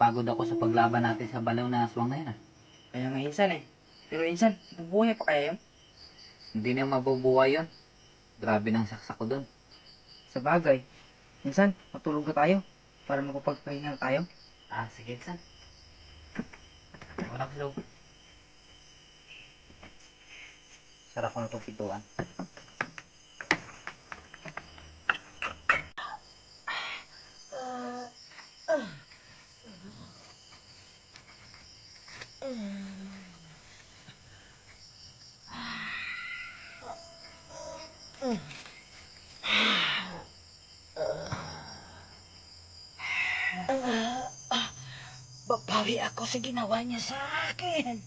napagod ako sa paglaban natin sa balaw na aswang na yan. Kaya nga insan eh. Pero insan, bubuhay pa kaya yun? Hindi na mabubuhay yun. Grabe ng saksak ko dun. Sa bagay. Insan, matulog na tayo. Para makapagpahinga tayo. Sige, San. Wala ko sa loob. Sarap ko na itong pituan. Babawi ako sa ginawa niya sa akin.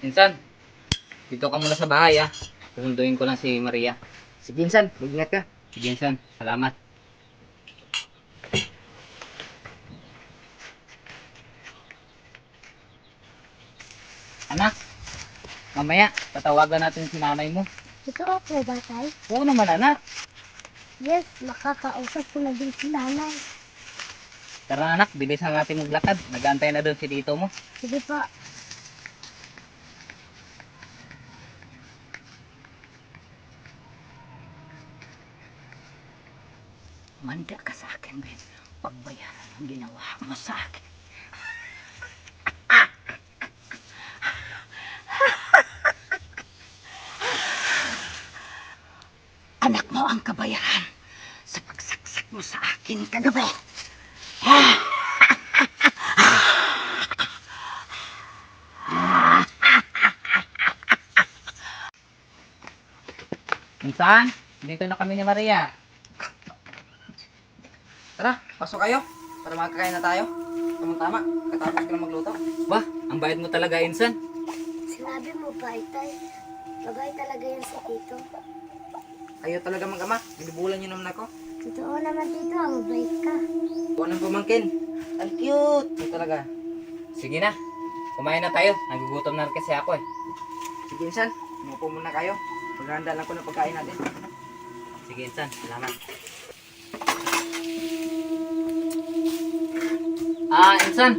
Insan, dito ka muna sa bahay Susunduin ko lang si Maria. Sige insan, mag-ingat ka. Sige, Insan. Salamat. Anak, mamaya, tatawagan natin si nanay mo. Totoo po ba, Tay? Oo naman, anak. Yes, makakausap ko na din si nanay. Tara anak, bilisan natin maglakad. Nag-aantay na doon si tito mo. Sige po. Manda ka sa akin, Ben. Pagbayaran ang ginawa mo sa akin. Anak mo ang kabayaran sa pagsaksak mo sa akin kagabi. Insan, dito na kami ni Maria. Tara, pasok kayo. Para makakain na tayo. Tama-tama, katapos ko na magluto. Bah, ang bayad mo talaga, Insan. Sinabi mo ba, Tay? Bagay talaga yan sa tito. Kayo talaga mag-ama. Binubulan niyo naman ako. Totoo naman, tito. Ang bait ka. Buwan ng pamangkin. Ang cute. Ito talaga. Sige na, kumain na tayo. Nagugutom na rin kasi ako Sige insan, umupo muna kayo. Maghahanda lang ko ng pagkain natin. Sige, Insan. Salamat. Insan.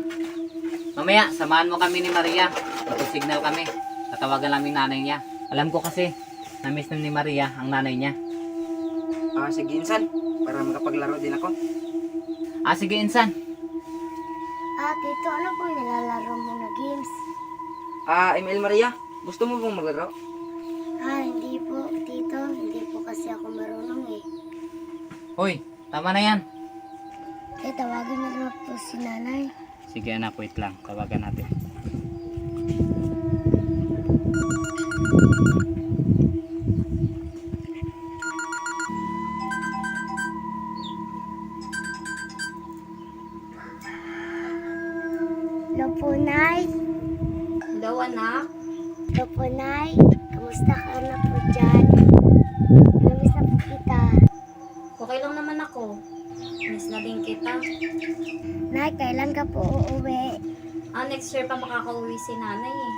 Mamaya, samahan mo kami ni Maria. Mag-signal kami. Tatawagan namin nanay niya. Alam ko kasi, na-miss ni Maria ang nanay niya. Sige insan, para makapaglaro din ako. Sige, Insan. Tito, ano po yung nilalaro mo na games? ML Maria, gusto mo bang maglaro? Hindi po, tito. Hindi po kasi ako marunong eh. Hoy, tama na yan. Tawagin na lang po si nanay. Sige anak, wait lang. Tawagan natin. Hello po, Nay. Hello, anak. Hello po, Nay. Kamusta ka na po dyan? Namiss na po kita. Okay lang naman ako. Miss na din kita. Nay, kailan ka po uuwi? Next year pa makakauwi si nanay eh.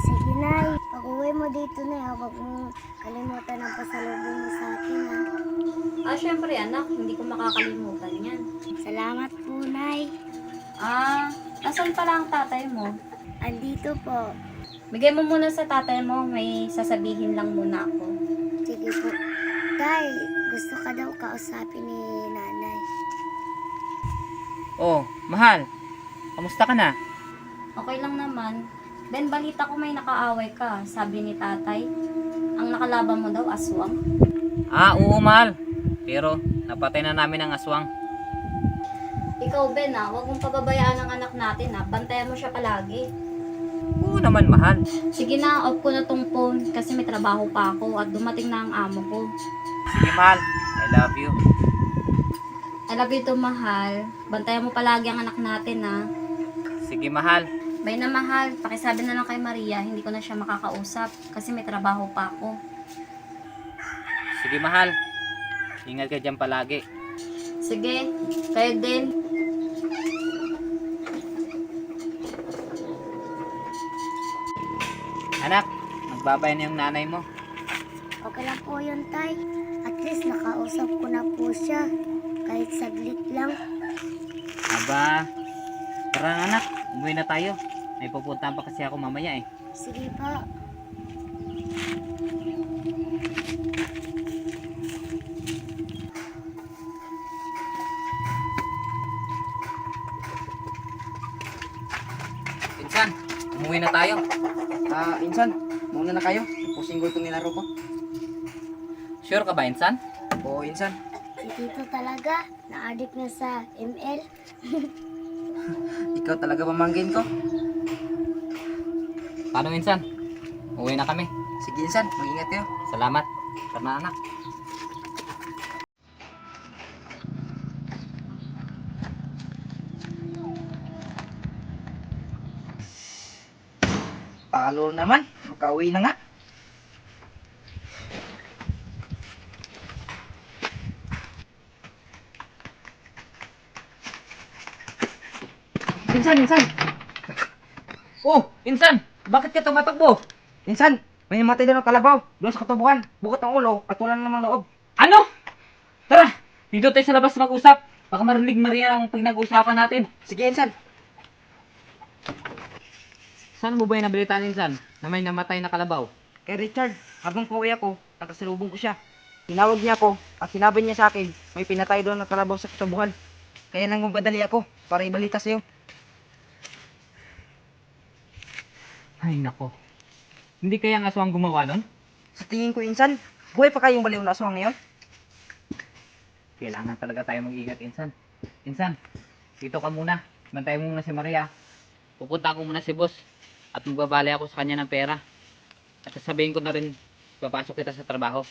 Sige, Nay. Pag uwi mo dito, Nay, huwag mong kalimutan ang pasalubong mo sa akin, ha? Syempre anak, hindi ko makakalimutan yan. Salamat po, Nay. Nasaan pala ang tatay mo? Andito po. Bigay mo muna sa tatay mo, may sasabihin lang muna ako. Sige po. Tay, gusto ka daw kausapin ni nanay. Oh, mahal. Kamusta ka na? Okay lang naman. Ben, balita ko may nakaaway ka, sabi ni tatay. Ang nakalaban mo daw, aswang. Oo, mahal. Pero napatay na namin ang aswang. Ikaw, Ben, huwag mong pababayaan ang anak natin, Bantayan mo siya palagi. Oo naman, mahal. Sige na, off ko na tong phone kasi may trabaho pa ako at dumating na ang amo ko. Sige, mahal. I love you. I love you too, mahal. Bantayan mo palagi ang anak natin, Sige, mahal. Bay na, mahal. Pakisabi na lang kay Maria, hindi ko na siya makakausap kasi may trabaho pa ako. Sige, mahal. Ingat ka dyan palagi. Sige, kayo din. Anak, magbabay na yung nanay mo. Okay lang po yun, Tay. At least nakausap ko na po siya. Kahit saglit lang. Aba, tara anak, umuwi na tayo. May pupuntahan pa kasi ako mamaya eh. Sige po. Insan, umuwi na tayo. Insan, muna na kayo. Pusing ko itong nilaro ko. Sure ka ba, Insan? Oo, Insan. Si Tito talaga. Na-addict na sa ML. Ikaw talaga pamangkin ko. Paano, Insan? Umuwi na kami. Sige, Insan. Mag-ingat kayo. Salamat. Tara na, anak. Talo naman. Makauwi na nga. Insan! Oh, Insan! Bakit ka tumatakbo? Insan! May namatay din ng kalabaw. Doon sa katubuhan. Bukot ng ulo at wala namang loob. Ano? Tara! Dito tayo sa labas mag-usap. Baka marinig Maria ang pinag-usapan natin. Sige, Insan. Saan mo ba yung nabalitaan, Insan? Na may namatay na kalabaw? Kay Richard, habang pauwi ako, nakasalubong ko siya. Tinawag niya ako at sinabi niya sa akin, may pinatay doon ng kalabaw sa katubuhan. Kaya nang magpadali ako para ibalita sa'yo. Ay, nako. Hindi kaya ang aswang gumawa nun? Sa tingin ko, Insan, buhay pa kayong baliw na aswang ngayon? Kailangan talaga tayo mag-ingat, Insan. Insan, dito ka muna. Bantayan mo muna si Maria. Pupunta ko muna si boss. At magbabali ako sa kanya ng pera. At sasabihin ko na rin, papasok kita sa trabaho.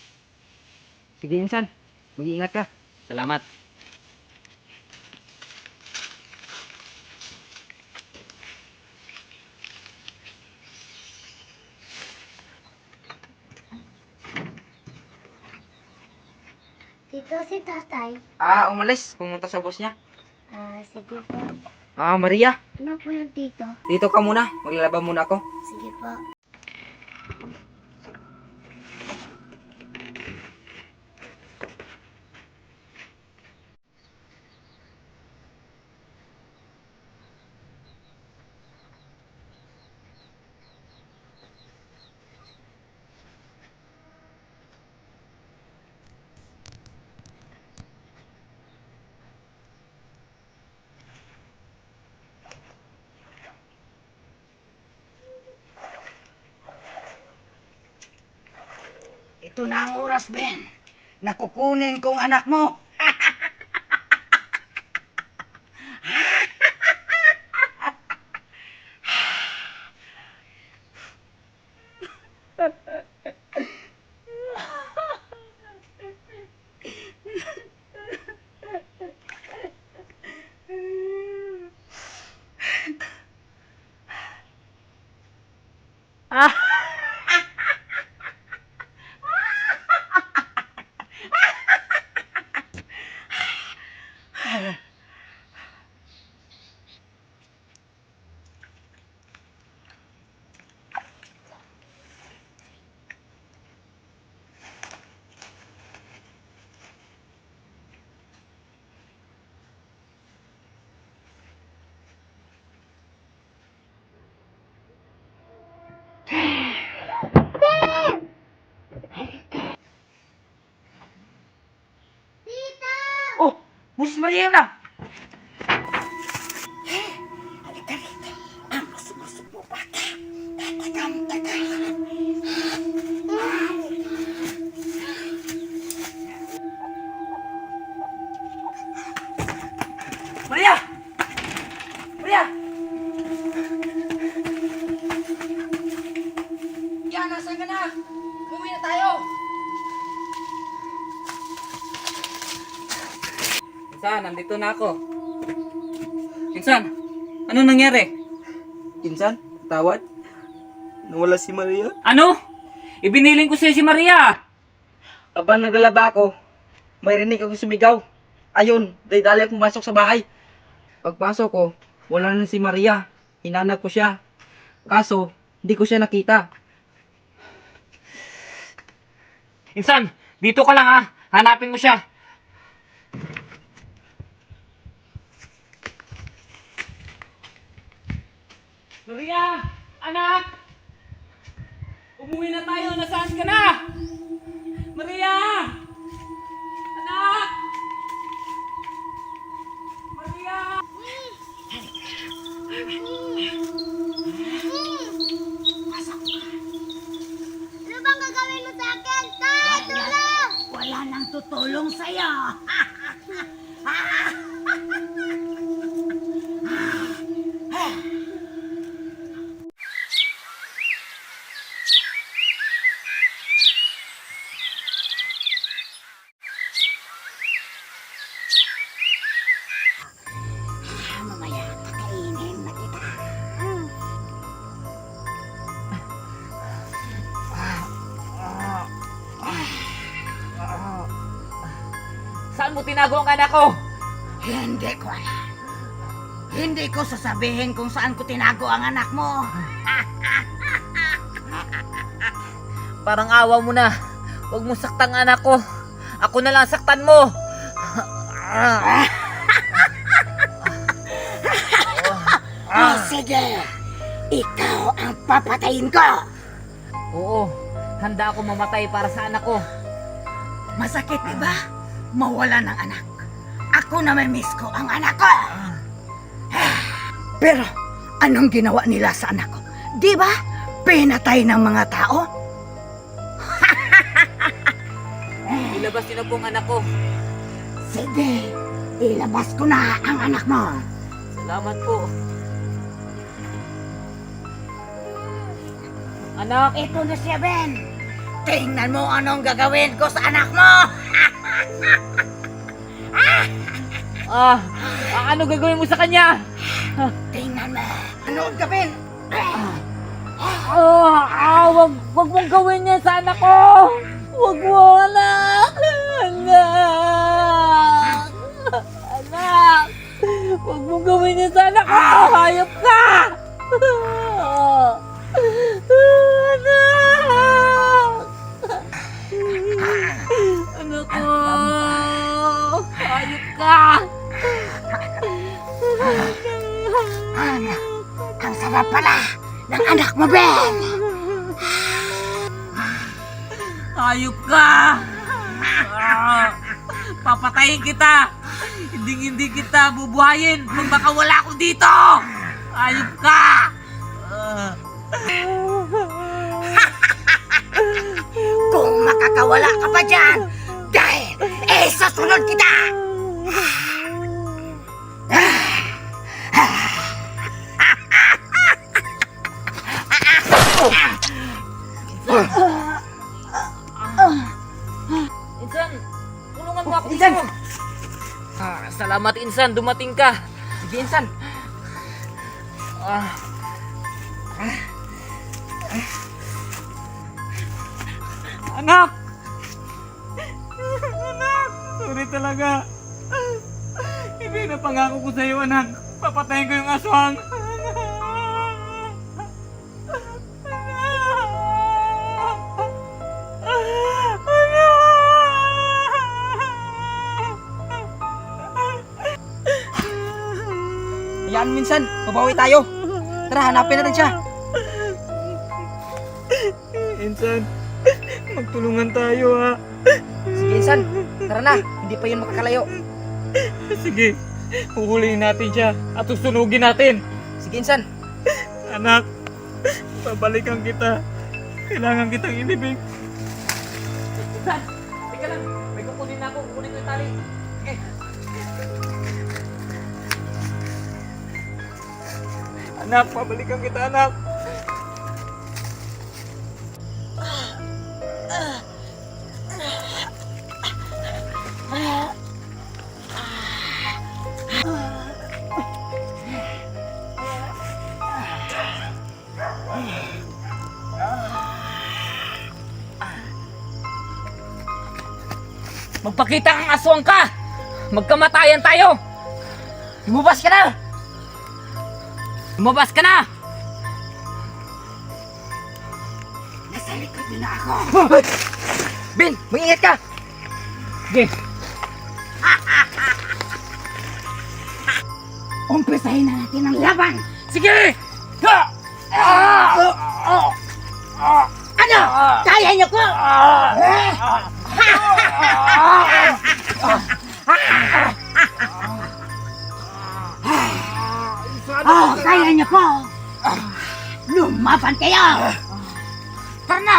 Sige, Insan. Mag-iingat ka. Salamat. Tito, si tatay. Umalis. Pumunta sa boss niya. Sige po. Maria, Ano po yung tito? dito ka muna. Maglalaba muna ako. Sige po. Ito na ang oras, Ben. Nakukunin kong anak mo. Oh, Miss Maria na. Halika rito. Ang gusto-gusto mo bata. Insan, nandito na ako. Insan, ano nangyari? Insan, tawad. Nawala si Maria. Ano? Ibiniling ko sa'yo si Maria. Habang naglalaba ako, may rinig ako sumigaw. Ayun, dali akong pumasok sa bahay. Pagpasok ko, wala na si Maria. Hinanap ko siya. Kaso, hindi ko siya nakita. Insan, dito ka lang ha. Hanapin mo siya. Maria! Anak! Umuwi na tayo! Nasaan ka na? Maria! Anak! Maria! Ano bang gagawin mo sa akin? Tay, tulong! Wala nang tutulong sa'yo. Mamaya, kakainin na kita. Saan mo tinago ang anak ko? Hindi ko alam. Hindi ko sasabihin kung saan ko tinago ang anak mo. Parang awa mo na. Huwag mo saktang anak ko. Ako na lang saktan mo. Oh, sige. Ikaw ang papatayin ko. Oo, handa ako mamatay para sa anak ko. Masakit, diba? Mawala ng anak. Ako na may miss ko ang anak ko. Pero, anong ginawa nila sa anak ko? Di ba? Pinatay ng mga tao? Ilabas niyo na po ang anak ko. Sige, ilabas ko na ang anak mo. Salamat po. Anak! Ito na siya, Ben. Tingnan mo anong gagawin ko sa anak mo. Ano gagawin mo sa kanya? Tingnan mo. Anong gawin? Wag mong gawin yan sa anak ko! Wag mo, anak! Anak! Anak! Wag mong gawin yan sa anak ko! Hayop ka! Anak! Anak ko! Hayop ka! Ang sarap pala ng anak mo, Ben. Hayop ka! Papatayin kita! Hindi kita bubuhayin kung baka wala ako dito! Hayop ka! Kung makakawala ka pa dyan, dahil sasunod kita! Insan, tulungan mo ako Insan! dito! Salamat Insan, dumating ka! Sige, Insan. Anak! Anak! Sorry talaga. Hindi na pangako ko sa'yo, anak. Papatayin ko yung aswang. Hayaan mo, Insan. Mabawi tayo. Tara, hanapin natin siya. Insan, magtulungan tayo ha. Sige, Insan. Tara na. Hindi pa yun makakalayo. Sige, huhulihin natin siya at susunugin natin. Sige, Insan. Anak, babalikan kita. Kailangan kitang inibig. Insan, teka lang. May kukunin na ako. Kukunin ko yung tali. Sige. Anak, babalikan kita, anak. Magpakita kang aswang ka! Magkamatayan tayo! Lumabas ka na! Lumabas ka na! Nasa likod niyo na ako. Ben, mag-ingat ka! Sige. Umpisahin na natin ang laban. Sige! Ano? Kaya niyo ko? Kaya niyo ko? Lumaban kayo! Tara na!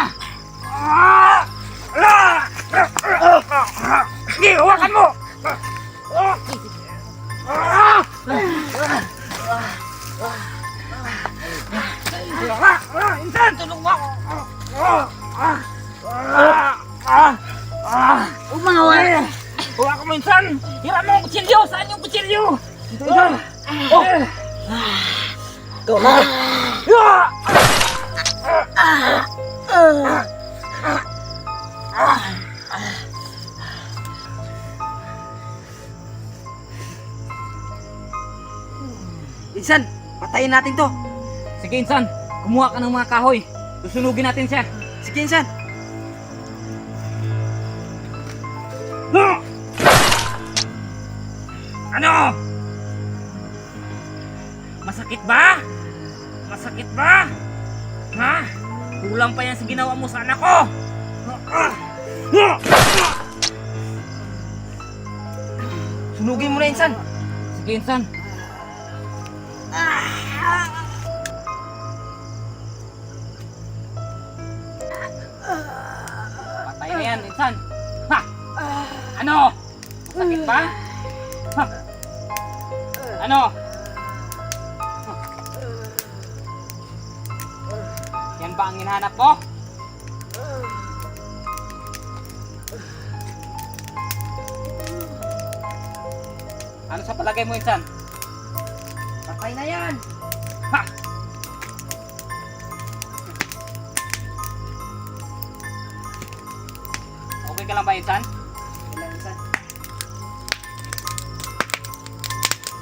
Sige, hawakan mo! Insan, tulong mo ako! Umawala! Hawakan mo, Insan! Hiram mo ang kutsilyo! Saan yung kutsilyo? Insan! Oh! Ikaw na! Insan, patayin natin to. Sige, Insan! Kumuha ka ng mga kahoy! Susunugin natin siya! Sige, Insan. Ano? Masakit ba? Masakit ba? Ha? Kulang pa yan sa ginawa mo sa anak ko! Sunugin mo na, Insan. Sige, Insan! Patay na yan, Insan! Ha? Ano? Masakit ba? Ha? Ano? Yan ba ang hinahanap mo? Ano sa palagay mo, Insan? Patay na yan. Ha! Okay ka lang ba, Insan?